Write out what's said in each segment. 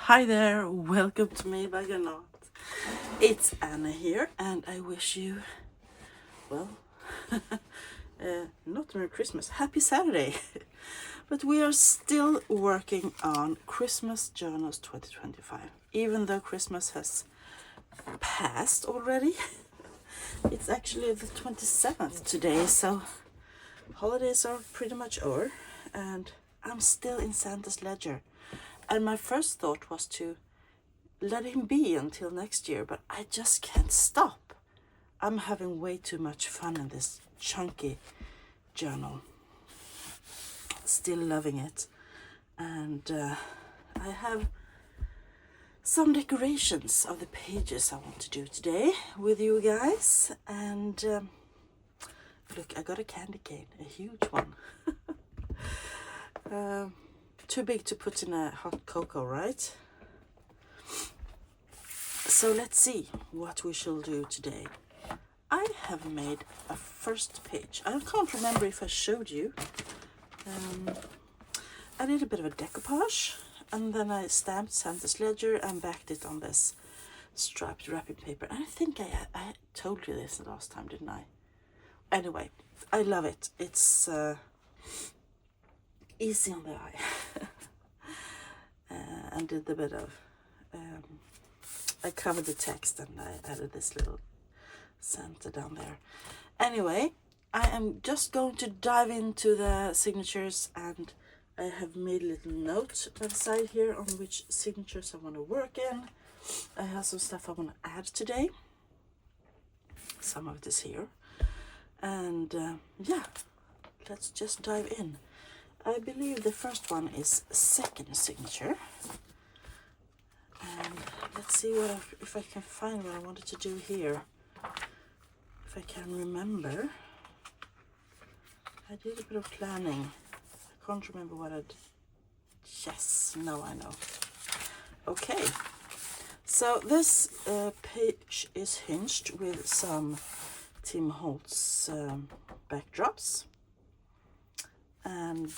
Hi there, welcome to Me by Granat. It's Anna here, and I wish you, well, not Merry Christmas, Happy Saturday. But we are still working on Christmas Journals 2025. Even though Christmas has passed already, it's actually the 27th today, so holidays are pretty much over, and I'm still in Santa's ledger. And my first thought was to let him be until next year, but I just can't stop. I'm having way too much fun in this chunky journal. Still loving it. And I have some decorations of the pages I want to do today with you guys. And look, I got a candy cane, a huge one. Too big to put in a hot cocoa, right? So let's see what we shall do today. I have made a first page. I can't remember if I showed you. I did a bit of a decoupage, and then I stamped Santa's ledger and backed it on this striped wrapping paper. And I think I told you this the last time, didn't I? Anyway, I love it. It's easy on the eye. And did a bit of I covered the text and I added this little Santa down there. Anyway, I am just going to dive into the signatures, and I have made a little note by the side here on which signatures I want to work in. I have some stuff I want to add today. Some of it is here. And yeah, let's just dive in. I believe the first one is second signature. And let's see if I can find what I wanted to do here. If I can remember. I did a bit of planning. I can't remember what I did. Yes, now I know. Okay, so this page is hinged with some Tim Holtz backdrops. And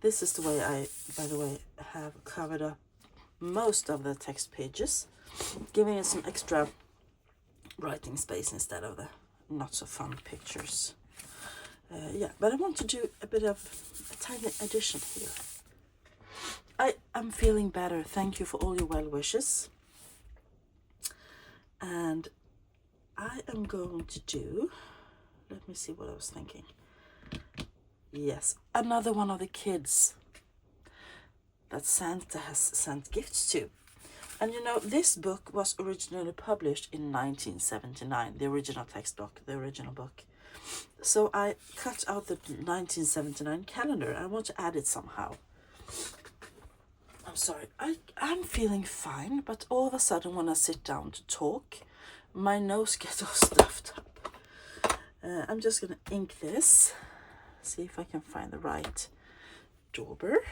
this is the way I, by the way, have covered up most of the text pages, giving it some extra writing space instead of the not so fun pictures. Yeah, but I want to do a bit of a tiny addition here. I am feeling better. Thank you for all your well wishes. And I am going to do, let me see what I was thinking. Yes, another one of the kids that Santa has sent gifts to. And you know, this book was originally published in 1979, the original textbook, the original book. So I cut out the 1979 calendar. I want to add it somehow. I'm sorry, I'm feeling fine, but all of a sudden when I sit down to talk, my nose gets all stuffed up. I'm just going to ink this. See if I can find the right dauber.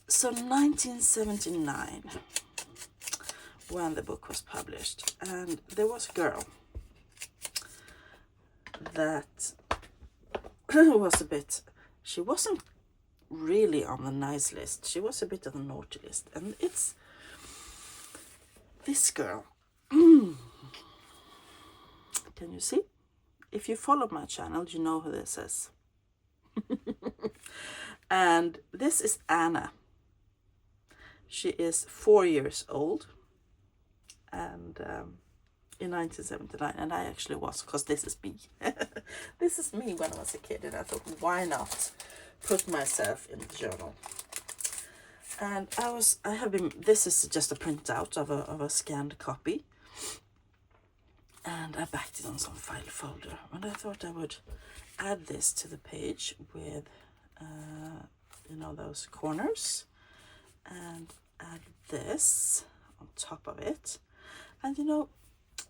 So 1979, when the book was published, and there was a girl that was a bit, she wasn't really on the nice list, she was a bit on the naughty list, and it's this girl. Can you see? If you follow my channel, you know who this is. And this is Anna. She is 4 years old, and in 1979, and I actually was, because this is me. This is me when I was a kid, and I thought, why not put myself in the journal? And this is just a printout of a scanned copy, and I backed it on some file folder, and I thought I would add this to the page with those corners, and add this on top of it. And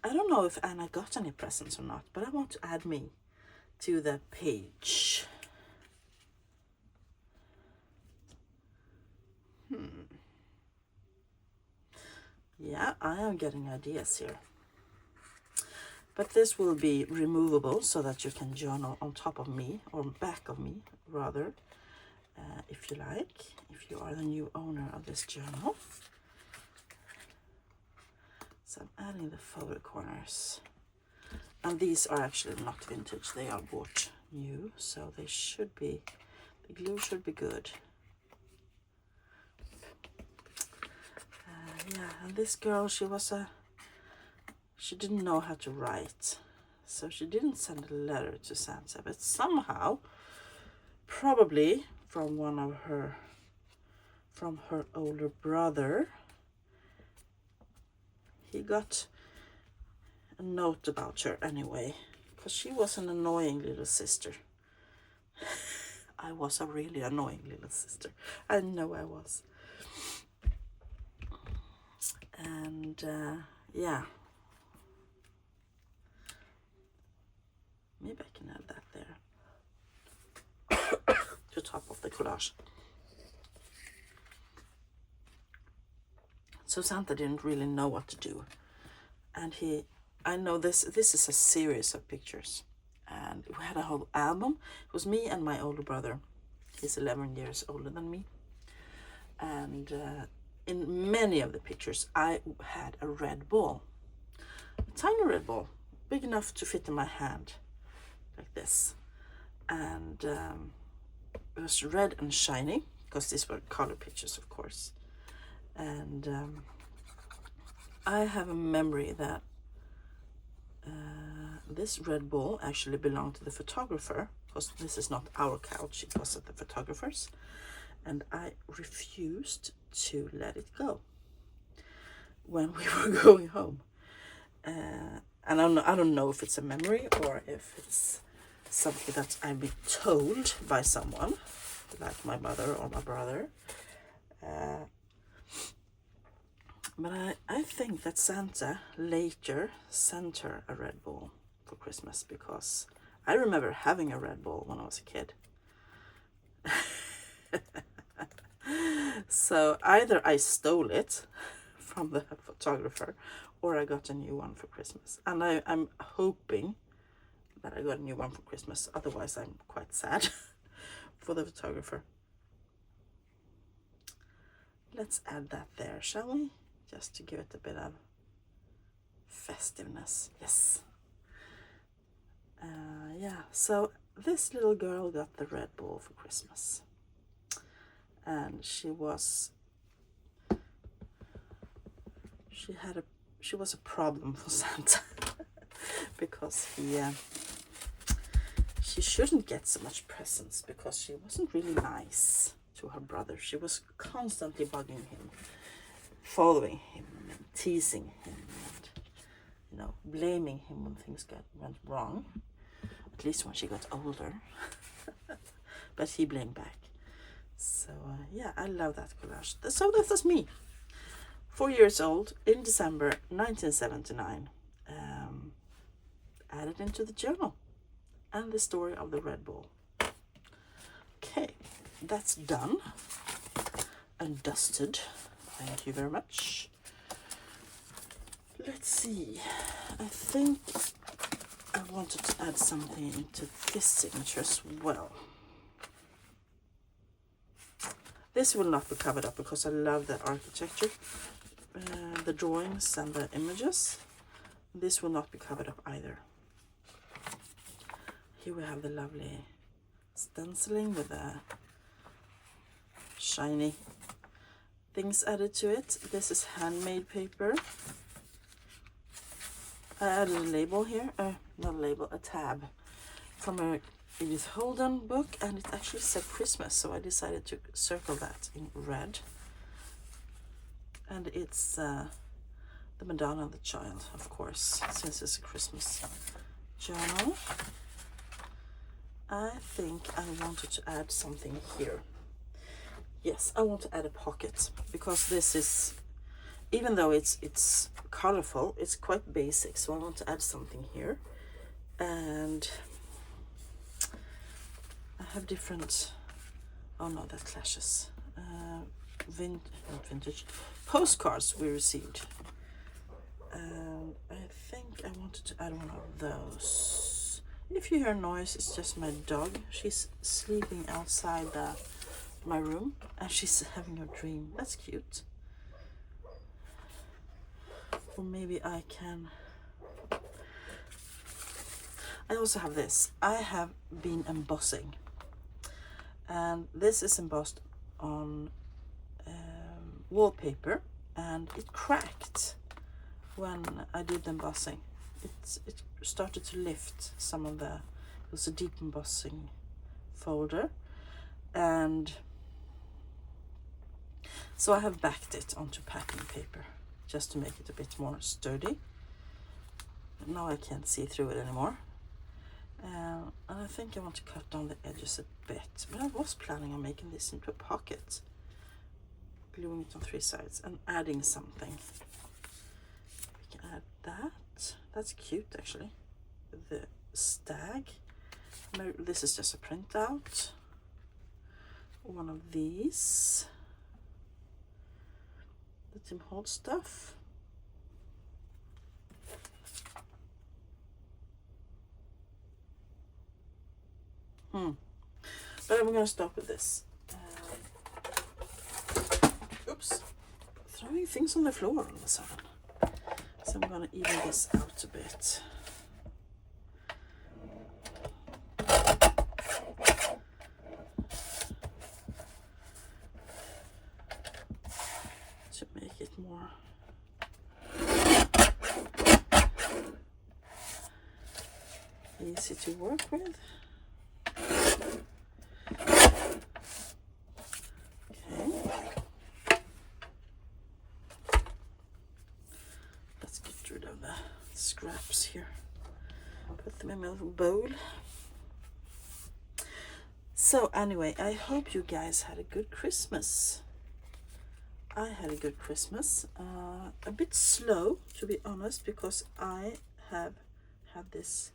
I don't know if Anna got any presents or not, but I want to add me to the page. Yeah, I am getting ideas here. But this will be removable so that you can journal on top of me, or back of me rather. if you like, if you are the new owner of this journal. So I'm adding the folder corners. And these are actually not vintage, they are bought new, so they should be, the glue should be good. Yeah, and this girl, she didn't know how to write, so she didn't send a letter to Santa, but somehow, probably from her older brother, he got a note about her anyway, because she was an annoying little sister. I was a really annoying little sister. I know I was. And yeah, maybe I can add that there to top of the collage. So Santa didn't really know what to do, and I know this is a series of pictures, and we had a whole album. It was me and my older brother. He's 11 years older than me, and in many of the pictures I had a red ball, a tiny red ball, big enough to fit in my hand, like this, and it was red and shiny, because these were color pictures, of course. And I have a memory that this red ball actually belonged to the photographer, because this is not our couch, it was at the photographer's, and I refused to let it go when we were going home. And I don't know if it's a memory or if it's something that I've been told by someone, like my mother or my brother. But I think that Santa later sent her a red ball for Christmas, because I remember having a red ball when I was a kid. So either I stole it from the photographer or I got a new one for Christmas. And I'm hoping that I got a new one for Christmas. Otherwise, I'm quite sad for the photographer. Let's add that there, shall we? Just to give it a bit of festiveness. Yes. Yeah, so this little girl got the red ball for Christmas. And she was a problem for Santa because she shouldn't get so much presents, because she wasn't really nice to her brother. She was constantly bugging him, following him and teasing him, and blaming him when things went wrong, at least when she got older. But he blamed back. So yeah, I love that collage. So that was me, 4 years old, in December 1979, added into the journal, and the story of the red ball. Okay, that's done and dusted. Thank you very much. Let's see, I think I wanted to add something into this signature as well. This will not be covered up because I love the architecture, the drawings and the images. This will not be covered up either. Here we have the lovely stenciling with the shiny things added to it. This is handmade paper. I added a label here, not a label, a tab from a Edith Holden book, and it actually said Christmas, so I decided to circle that in red. And it's the Madonna and the Child, of course, since it's a Christmas journal. I think I wanted to add something here. Yes, I want to add a pocket, because this is, even though it's colorful, it's quite basic, so I want to add something here. And I have different, oh no, that clashes, vintage postcards we received, and I think I wanted to add one of those. If you hear noise, it's just my dog. She's sleeping outside the my room, and she's having a dream. That's cute. Or maybe I can... I also have this. I have been embossing, and this is embossed on wallpaper, and it cracked when I did the embossing. It started to lift some of the... It was a deep embossing folder, and so I have backed it onto packing paper just to make it a bit more sturdy. But now I can't see through it anymore. And I think I want to cut down the edges a bit, but I was planning on making this into a pocket, gluing it on 3 sides and adding something. We can add that. That's cute actually. The stag. Maybe this is just a printout. One of these. The Tim Holtz stuff. But I'm gonna stop with this. Oops, throwing things on the floor all of a sudden. So I'm gonna even this out a bit. To make it more easy to work with. Scraps here. Put them in my little bowl. So anyway, I hope you guys had a good Christmas. I had a good Christmas. A bit slow, to be honest, because I have had this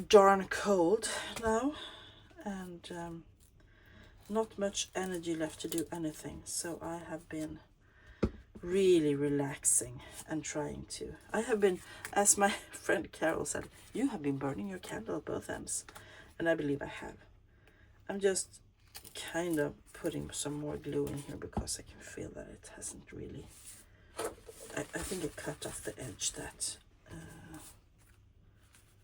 darn cold now, and not much energy left to do anything. So I have been really relaxing and trying to... I have been, as my friend Carol said, you have been burning your candle at both ends, and I believe I have. I'm just kind of putting some more glue in here because I can feel that it hasn't really... I think it cut off the edge that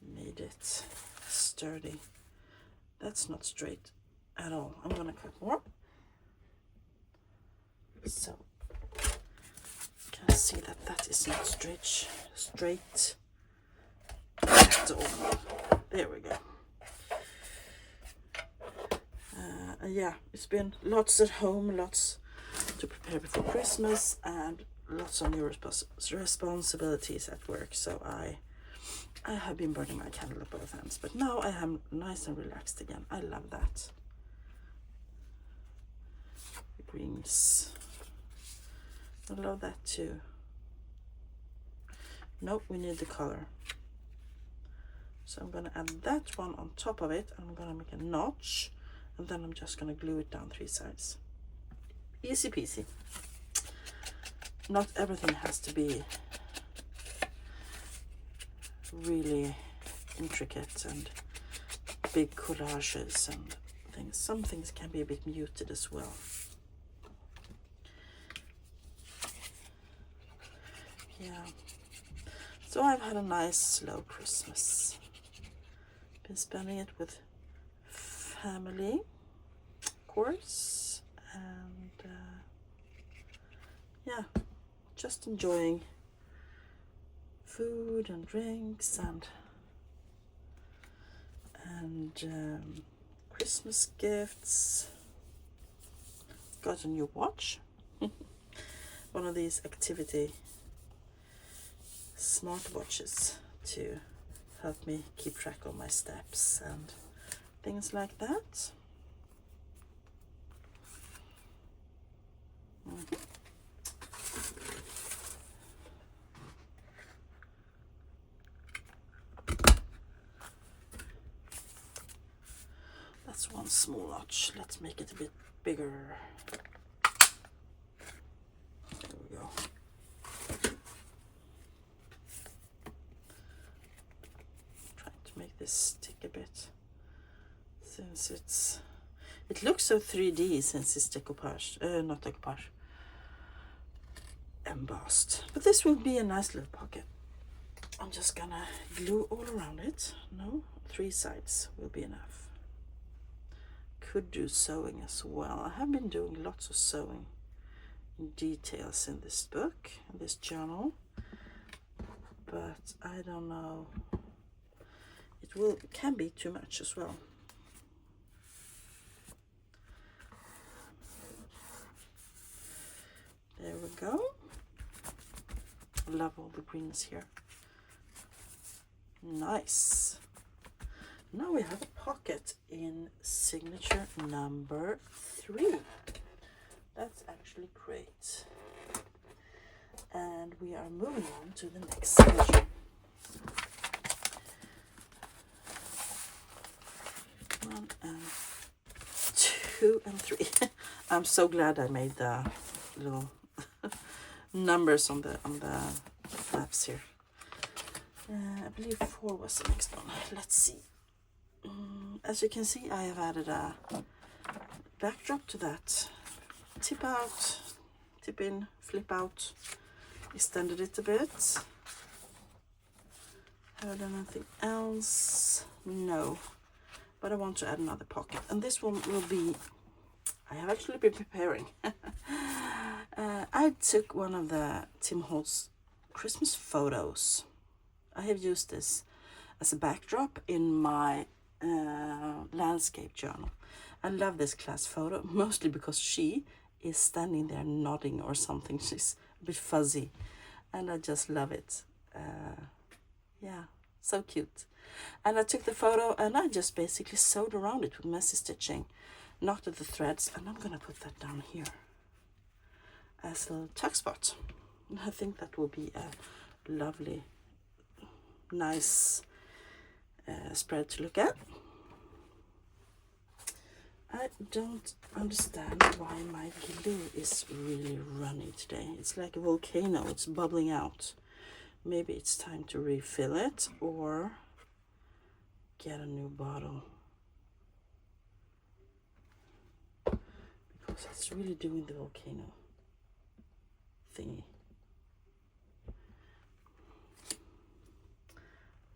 made it sturdy. That's not straight at all. I'm gonna cut more. So can see that that is not straight at all. There we go. Yeah, it's been lots at home, lots to prepare before Christmas, and lots of new responsibilities at work. So I have been burning my candle at both ends, but now I am nice and relaxed again. I love that. The greens, I love that too. Nope, we need the color. So I'm gonna add that one on top of it, and I'm gonna make a notch, and then I'm just gonna glue it down 3 sides. Easy peasy. Not everything has to be really intricate and big collages and things. Some things can be a bit muted as well. Yeah. So I've had a nice slow Christmas. Been spending it with family, of course, and yeah, just enjoying food and drinks and Christmas gifts. Got a new watch. One of these activity smartwatches to help me keep track of my steps and things like that. That's one small notch. Let's make it a bit bigger. There we go. Trying to make this stick a bit, since It looks so 3D since it's decoupage, not decoupage, embossed. But this will be a nice little pocket. I'm just gonna glue all around it. No, 3 sides will be enough. Could do sewing as well. I have been doing lots of sewing in details in this book, in this journal, but I don't know. It can be too much as well. There we go. Love all the greens here. Nice. Now we have a pocket in signature number 3. That's actually great. And we are moving on to the next signature. 1 and 2 and 3. I'm so glad I made the little numbers on the flaps here. I believe 4 was the next one. Let's see. As you can see, I have added a backdrop to that. Tip out, tip in, flip out. Extended it a bit. Have I done anything else? No. But I want to add another pocket. And this one will be... I have actually been preparing. I took one of the Tim Holtz Christmas photos. I have used this as a backdrop in my landscape journal. I love this class photo, mostly because she is standing there nodding or something. She's a bit fuzzy, and I just love it. Yeah, so cute. And I took the photo and I just basically sewed around it with messy stitching, knocked at the threads, and I'm gonna put that down here as a little tuck spot. And I think that will be a lovely, nice spread to look at. I don't understand why my glue is really runny today. It's like a volcano, it's bubbling out. Maybe it's time to refill it or get a new bottle. Because it's really doing the volcano thingy.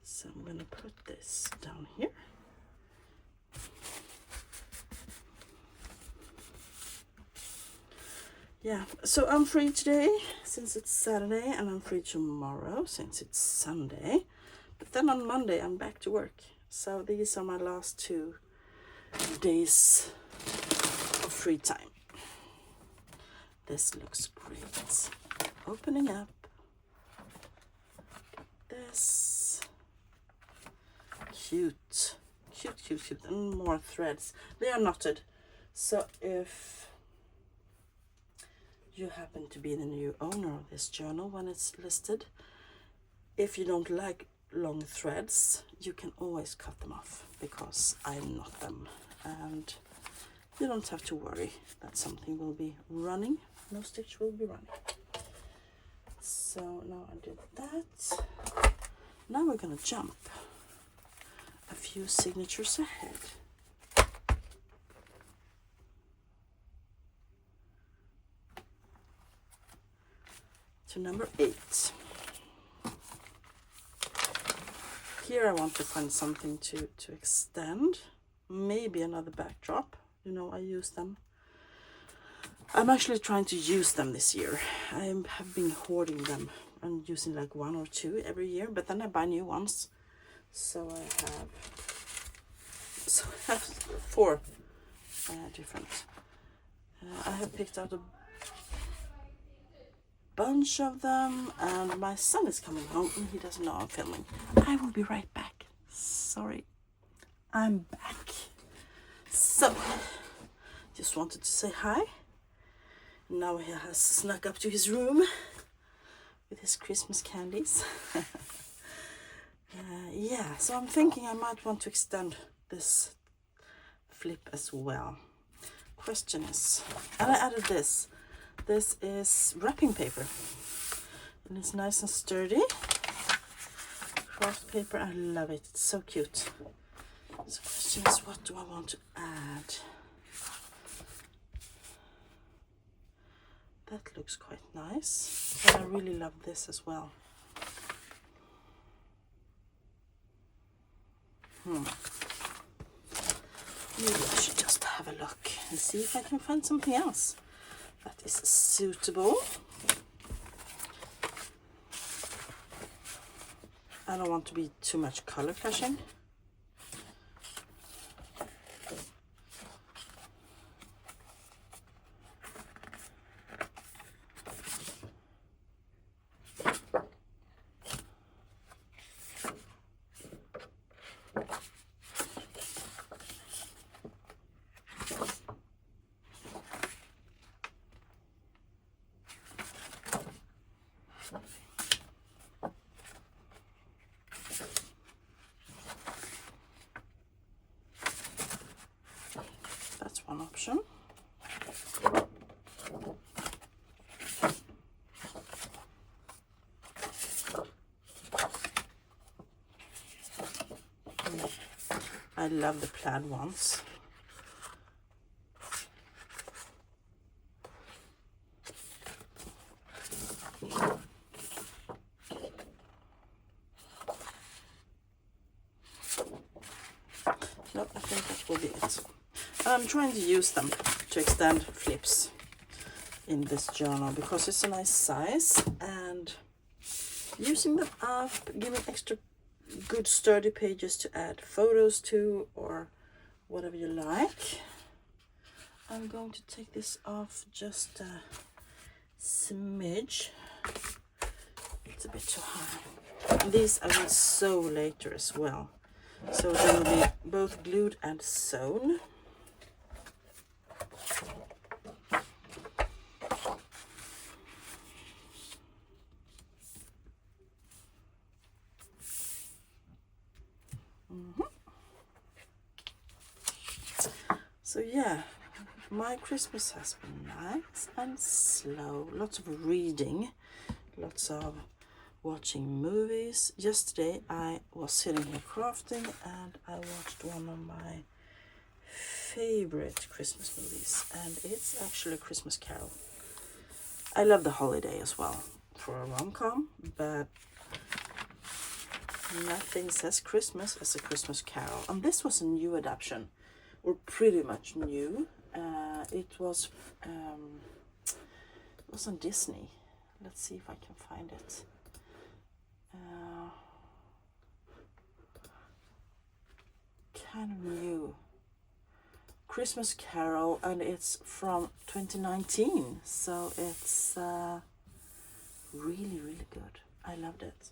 So I'm gonna put this down here. Yeah, so I'm free today since it's Saturday, and I'm free tomorrow since it's Sunday. But then on Monday I'm back to work. So these are my last 2 days of free time. This looks great. Opening up. This. Cute. Cute, cute, cute. And more threads. They are knotted. So if you happen to be the new owner of this journal when it's listed, if you don't like long threads, you can always cut them off because I knot them, and you don't have to worry that something will be running. No stitch will be running. So now I did that. Now we're gonna jump a few signatures ahead. To number 8. Here I want to find something to extend. Maybe another backdrop. You know, I use them. I'm actually trying to use them this year. I have been hoarding them and using like 1 or 2 every year, but then I buy new ones. So I have 4 different. I have picked out a bunch of them, and my son is coming home and he doesn't know I'm filming. I will be right back. Sorry, I'm back. So just wanted to say hi. Now he has snuck up to his room with his Christmas candies. Yeah, so I'm thinking I might want to extend this flip as well. Question is, and I added this. This is wrapping paper, and it's nice and sturdy. Craft paper, I love it. It's so cute. So the question is, what do I want to add? That looks quite nice. And I really love this as well. Maybe I should just have a look and see if I can find something else that is suitable. I don't want to be too much color clashing. That's one option. I love the plaid ones. No, I think that will be it. I'm trying to use them to extend flips in this journal because it's a nice size, and using them up, giving extra good sturdy pages to add photos to or whatever you like. I'm going to take this off just a smidge. It's a bit too high. These I will sew later as well, so they will be both glued and sewn. So yeah, my Christmas has been nice and slow. Lots of reading, lots of watching movies. Yesterday I was sitting here crafting and I watched one of my favorite Christmas movies, and it's actually A Christmas Carol. I love the holiday as well for a rom-com, but nothing says Christmas as A Christmas Carol. And this was a new adaptation, or pretty much new. It was on Disney. Let's see if I can find it. Kind of new. Christmas Carol, and it's from 2019, so it's really, really good. I loved it.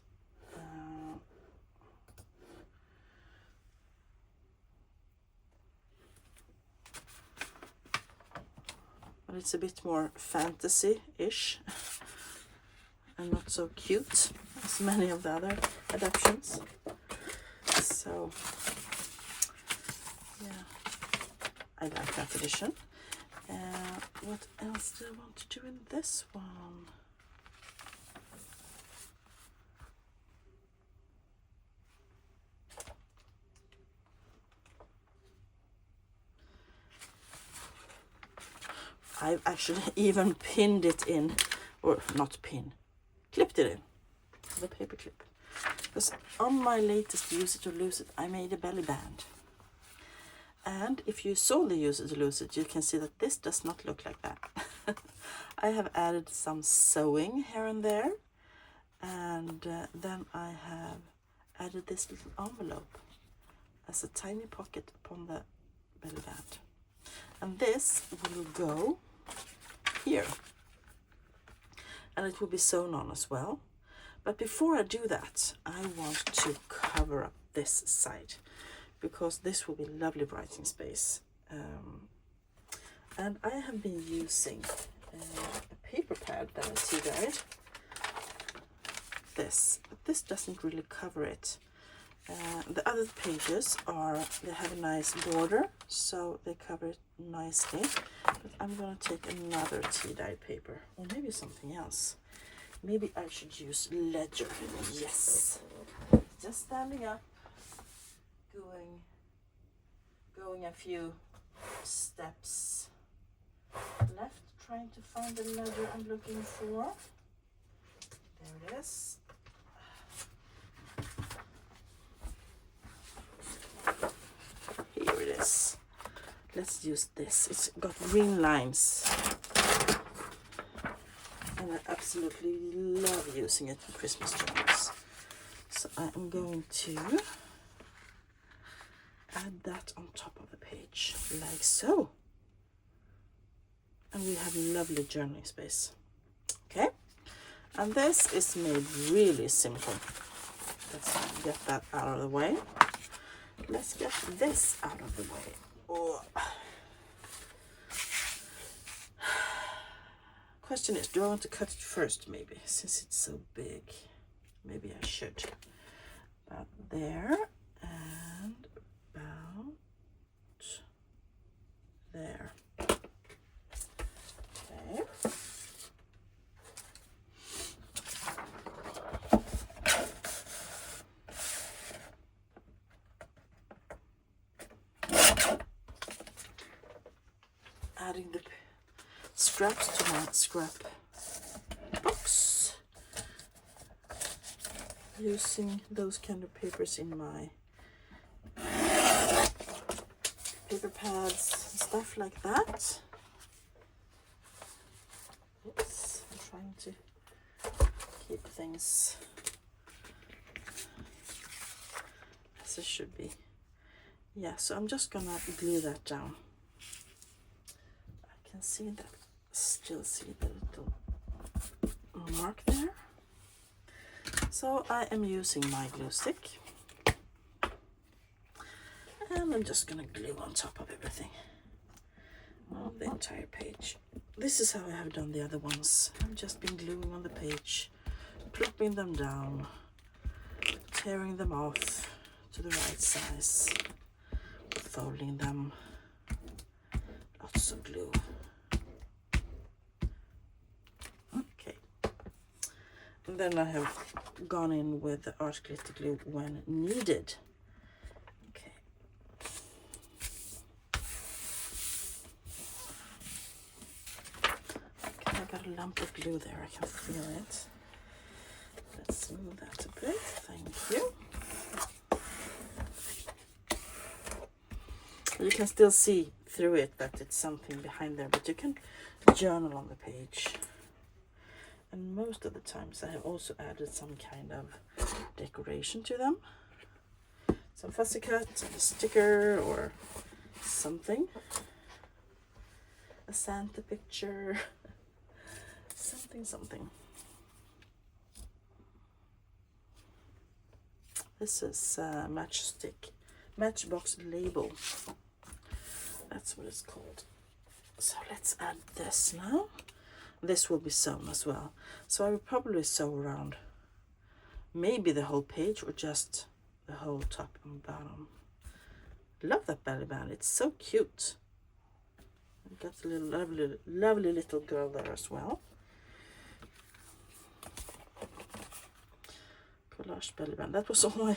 But it's a bit more fantasy-ish and not so cute as many of the other adaptations. So yeah, I like that edition. What else do I want to do in this one? I've actually even pinned it in, or not pin, clipped it in, the paper clip. Because on my latest Use It or Lose It, I made a belly band. And if you saw the Use It or Lose It, you can see that this does not look like that. I have added some sewing here and there. And then I have added this little envelope as a tiny pocket upon the belly band. And this will go here. And it will be sewn on as well. But before I do that, I want to cover up this side, because this will be lovely writing space. And I have been using a paper pad that I tea-dyed. But this doesn't really cover it. The other pages they have a nice border, so they cover it nicely. But I'm going to take another tea-dyed paper, or maybe something else. Maybe I should use ledger. Yes. Just standing up, going a few steps left, trying to find the ledger I'm looking for. There it is. Here it is. Let's use this. It's got green lines. And I absolutely love using it for Christmas journals. So I am going to add that on top of the page, like so. And we have lovely journaling space. Okay, and this is made really simple. Let's get that out of the way. Let's get this out of the way. Oh. Question is, do I want to cut it first? Maybe, since it's so big. Maybe I should. About there and about there. Okay. Adding the scraps to my scrap box. Using those kind of papers in my paper pads and stuff like that. Oops, I'm trying to keep things as it should be. Yeah, so I'm just gonna glue that down. I can see that, still see the little mark there. So I am using my glue stick. And I'm just gonna glue on top of everything. On the entire page. This is how I have done the other ones. I've just been gluing on the page, plopping them down, tearing them off to the right size, folding them, lots of glue. Okay. And then I have gone in with the art glitter glue when needed. A lump of glue there, I can feel it. Let's move that a bit, thank you. You can still see through it that it's something behind there, but you can journal on the page. And most of the times I have also added some kind of decoration to them. Some fussy cut, a sticker or something. A Santa picture. Something. This is Matchbox Label. That's what it's called. So let's add this now. This will be sewn as well. So I will probably sew around maybe the whole page or just the whole top and bottom. Love that belly band. It's so cute. I've got a little lovely little girl there as well. Collage belly band. That was all I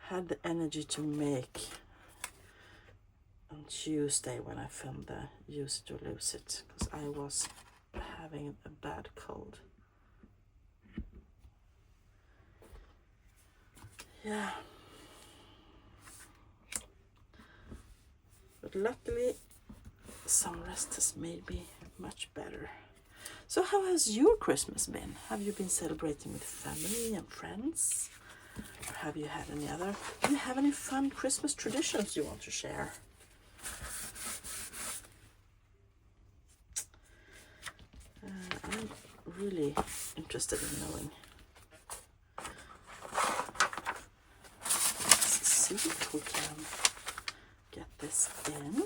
had the energy to make on Tuesday when I filmed the Use It or Lose It, because I was having a bad cold. Yeah. But luckily some rest has made me much better. So how has your Christmas been? Have you been celebrating with family and friends? Or have you had any other? Do you have any fun Christmas traditions you want to share? I'm really interested in knowing. Let's see if we can get this in.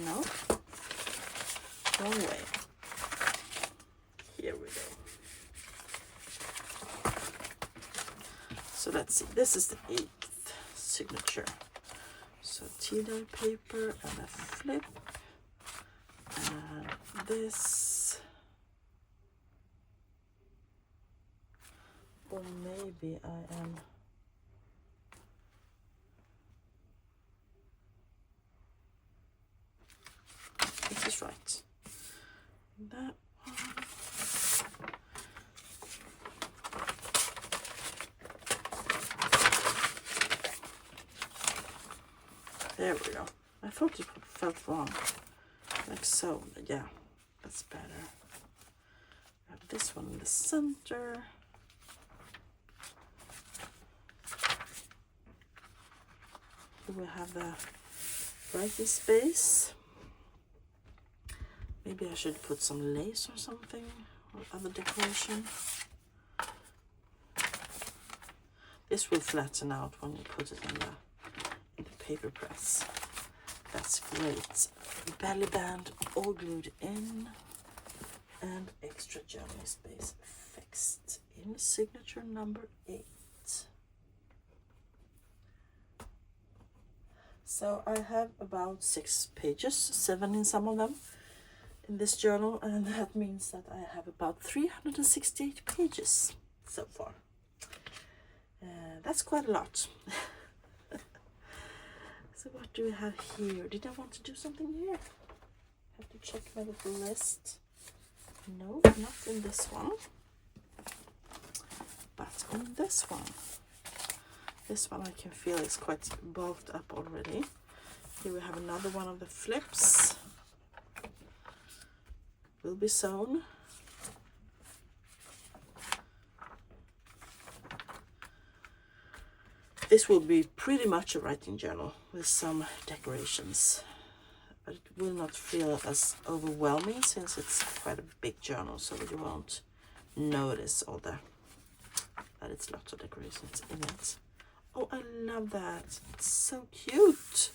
No? Wrong way. Here we go. So let's see. This is the 8th signature. So tea dye paper and a flip. And this. Or maybe I am. There we go. I thought it felt wrong. Like so. Yeah, that's better. I have this one in the center. Here we have the writing space. Maybe I should put some lace or something, or other decoration. This will flatten out when you put it in the paper press. That's great. Belly band all glued in, and extra journaling space fixed in signature number 8. So I have about 6 pages, 7 in some of them, in this journal, and that means that I have about 368 pages so far. That's quite a lot. So what do we have here? Did I want to do something here? Have to check my little list. No, not in this one, but in this one. This one I can feel is quite bulked up already. Here we have another one of the flips. Will be sewn. This will be pretty much a writing journal with some decorations, but it will not feel as overwhelming since it's quite a big journal, so you won't notice all that it's lots of decorations in it. Oh, I love that. It's so cute.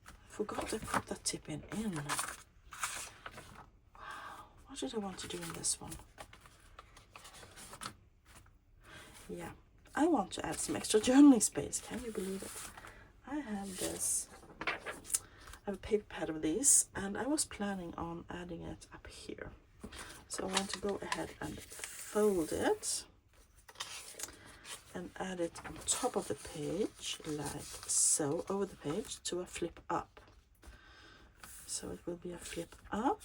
I forgot to put that tip in. Wow. What did I want to do in this one? Yeah, I want to add some extra journaling space. Can you believe it? I have this. I have a paper pad of these, and I was planning on adding it up here. So I want to go ahead and fold it and add it on top of the page, like so, over the page to a flip up. So it will be a flip up.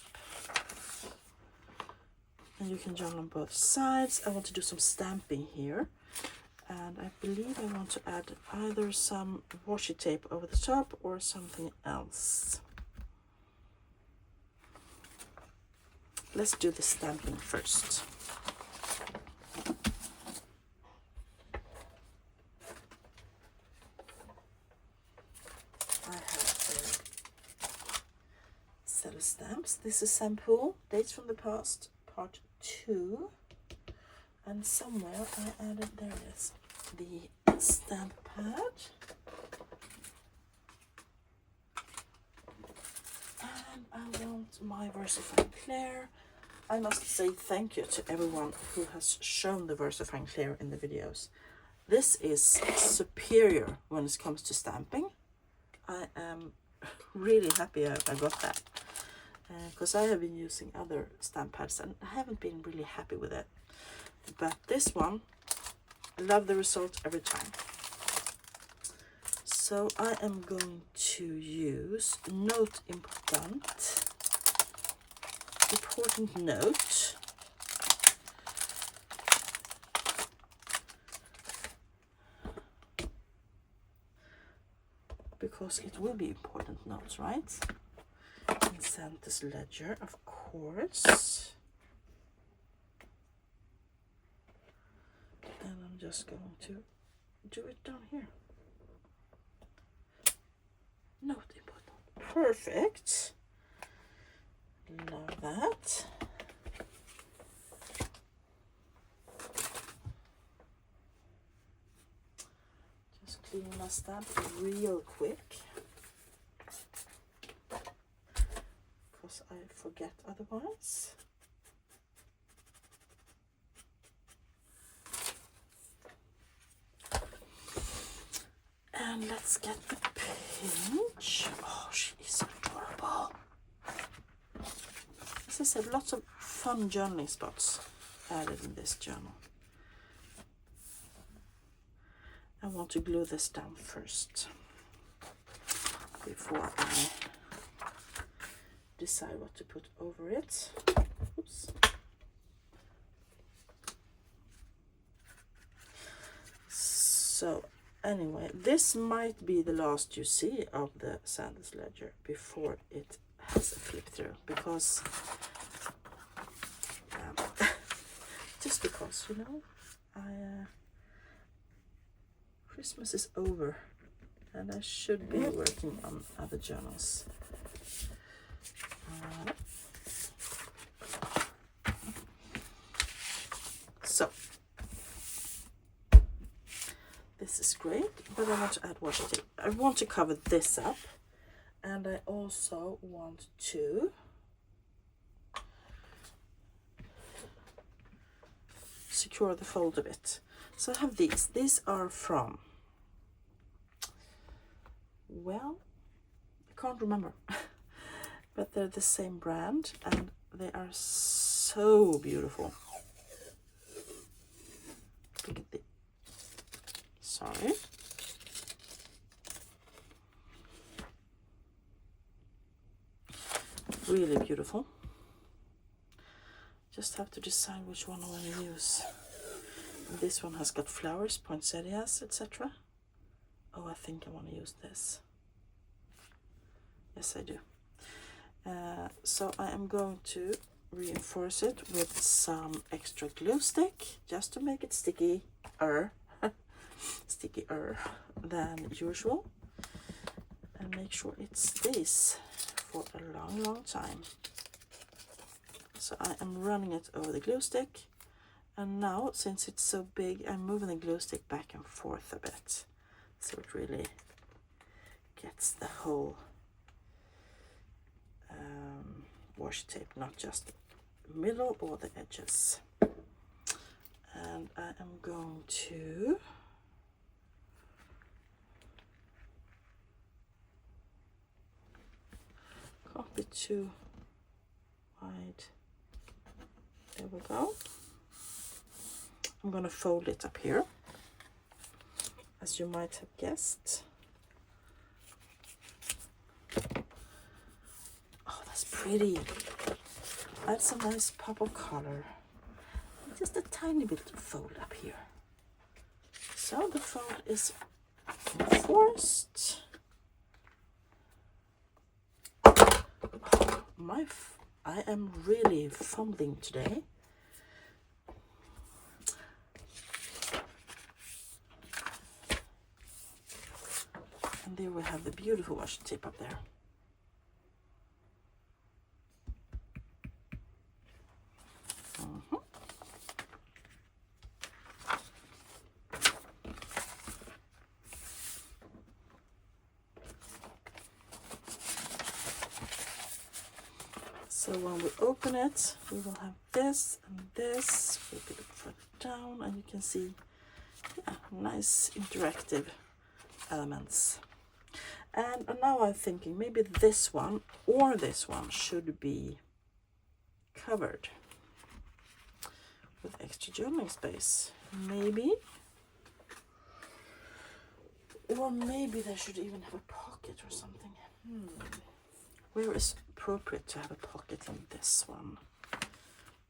And you can journal on both sides. I want to do some stamping here. And I believe I want to add either some washi tape over the top or something else. Let's do the stamping first. I have a set of stamps. This is Sampool, Dates from the Past, Part 2. And somewhere I added, there it is, the stamp pad. And I want my VersaFine Clair. I must say thank you to everyone who has shown the VersaFine Clair in the videos. This is superior when it comes to stamping. I am really happy I got that. Because I have been using other stamp pads and I haven't been really happy with it. But this one, I love the result every time. So I am going to use Note Important Note. Because it will be important notes, right? In Santa's Ledger, of course. And I'm just going to do it down here. Note important. Perfect. Love that. Just clean my stamp real quick. Because I forget otherwise. And let's get the page. Oh, she is adorable. As I said, lots of fun journaling spots added in this journal. I want to glue this down first before I decide what to put over it. Oops. So anyway, this might be the last you see of the Sandals ledger before it has a flip through, because just because, you know, Christmas is over and I should be working on other journals. So this is great, but I want to add washi tape. I want to cover this up, and I also want to secure the fold a bit. So I have these. These are from, well, I can't remember, but they're the same brand and they are so beautiful. Look at the, sorry. Really beautiful. Just have to decide which one I want to use. This one has got flowers, poinsettias, etc. Oh, I think I want to use this. Yes, I do. So I am going to reinforce it with some extra glue stick, just to make it stickier than usual, and make sure it stays for a long time. So I am running it over the glue stick, and now since it's so big, I'm moving the glue stick back and forth a bit, so it really gets the whole washi tape, not just the middle or the edges. And I am going to can't be too wide. There we go. I'm going to fold it up here, as you might have guessed. Oh, that's pretty. Add some nice pop of color. Just a tiny bit of fold up here. So the fold is enforced. I am really fumbling today. And there we have the beautiful washi tape up there. So when we open it, we will have this and this. We'll put it further down, and you can see, yeah, nice interactive elements. And now I'm thinking maybe this one or this one should be covered with extra journaling space. Maybe. Or maybe they should even have a pocket or something. Where is appropriate to have a pocket in this one?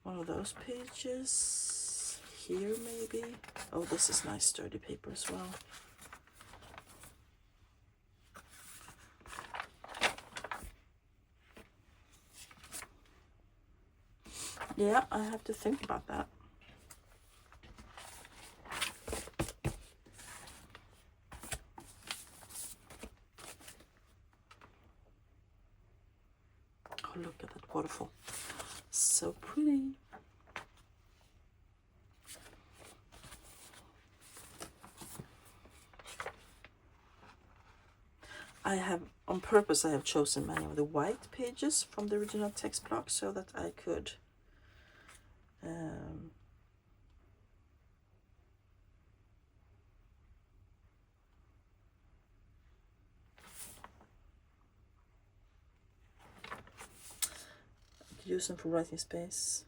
One of those pages. Here maybe. Oh, this is nice sturdy paper as well. Yeah, I have to think about that. Oh, look at that waterfall. So pretty. I have, on purpose, I have chosen many of the white pages from the original text block so that I could use them for writing space.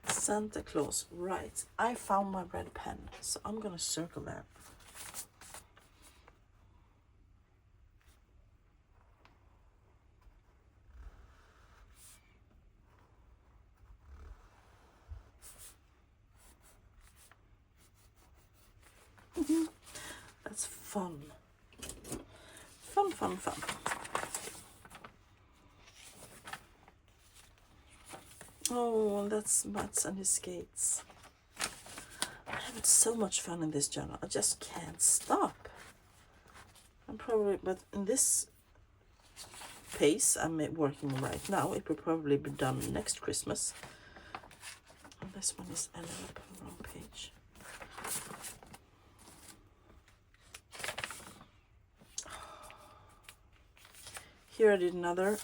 Santa Claus, right. I found my red pen, so I'm gonna circle that. That's fun. Fun, fun, fun. Oh, that's Mats and his skates. I'm having so much fun in this journal. I just can't stop. But in this pace I'm working right now, it will probably be done next Christmas. And this one is ended up on the wrong page. Here I did another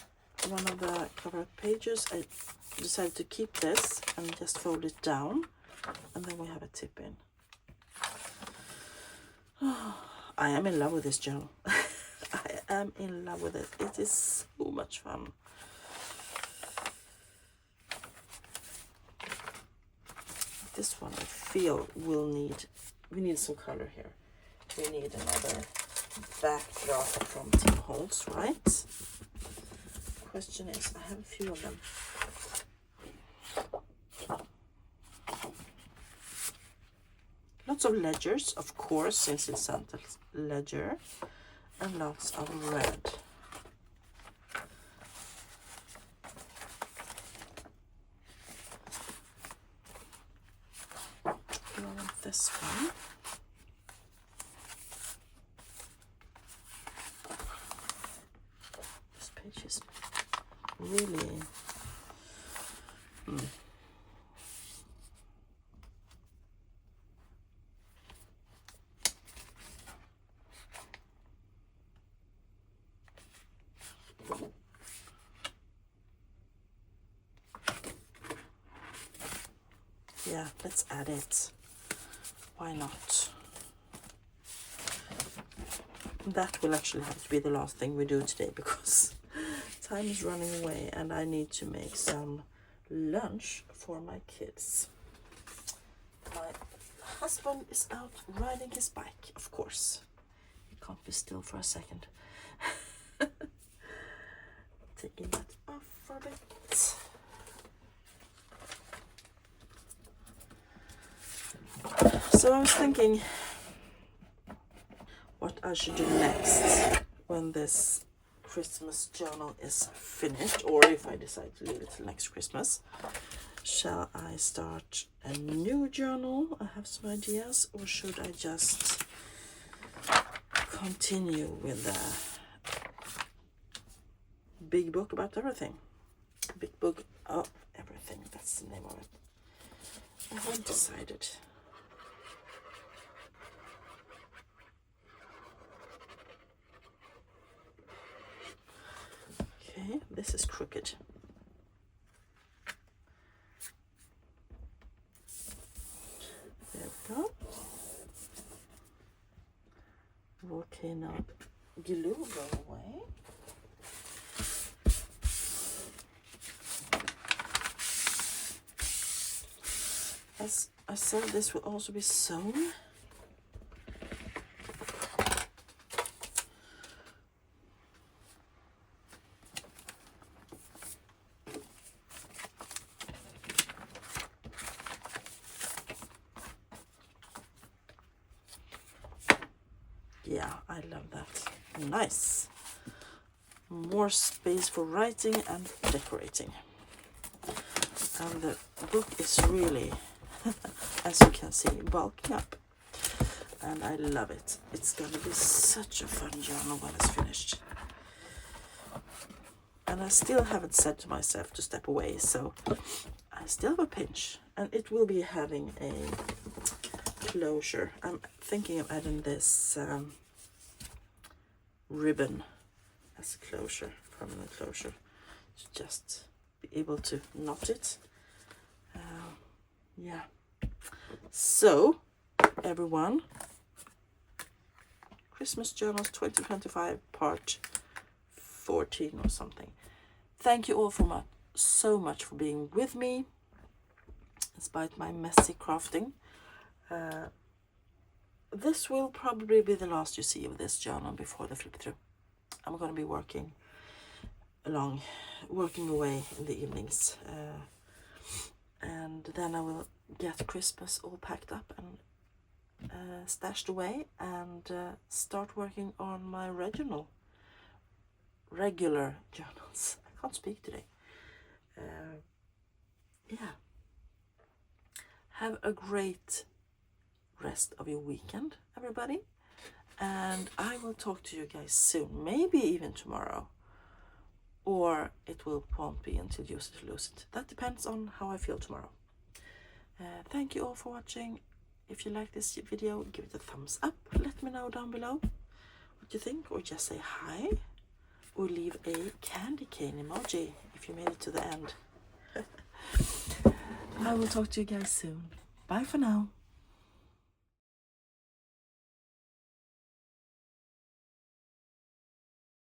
one of the cover pages. I decided to keep this and just fold it down, and then we have a tip in. I am in love with this journal. I am in love with it. It is so much fun. This one I feel we need some color here. We need another backdrop from Tim Holtz, right? Question is, I have a few of them. Lots of ledgers, of course, since it's Santa's ledger, and lots of red. I want this one. This page is really yeah, let's add it. Why not? That will actually have to be the last thing we do today because time is running away and I need to make some lunch for my kids. My husband is out riding his bike, of course. He can't be still for a second. Taking that off for a bit. So I was thinking what I should do next when this Christmas journal is finished, or if I decide to leave it till next Christmas. Shall I start a new journal? I have some ideas, or should I just continue with the big book about everything? Big book of everything, that's the name of it. I haven't decided. Okay, this is crooked. There we go. Volcano glue go away. As I said, this will also be sewn. Yeah, I love that. Nice. More space for writing and decorating. And the book is really, as you can see, bulking up. And I love it. It's going to be such a fun journal when it's finished. And I still haven't said to myself to step away, so I still have a pinch. And it will be having a closure. I'm thinking of adding this ribbon as a closure, permanent closure, to just be able to knot it. Yeah. So, everyone, Christmas Journals 2025 part 14 or something. Thank you all so much for being with me, despite my messy crafting. This will probably be the last you see of this journal before the flip through. I'm going to be working away in the evenings, and then I will get Christmas all packed up and stashed away and start working on my regular journals. I can't speak today. Yeah. Have a great rest of your weekend, everybody. And I will talk to you guys soon, maybe even tomorrow. Or it won't be until Use It or Lose It. That depends on how I feel tomorrow. Thank you all for watching. If you like this video, give it a thumbs up. Let me know down below what you think, or just say hi, or leave a candy cane emoji if you made it to the end. I will talk to you guys soon. Bye for now.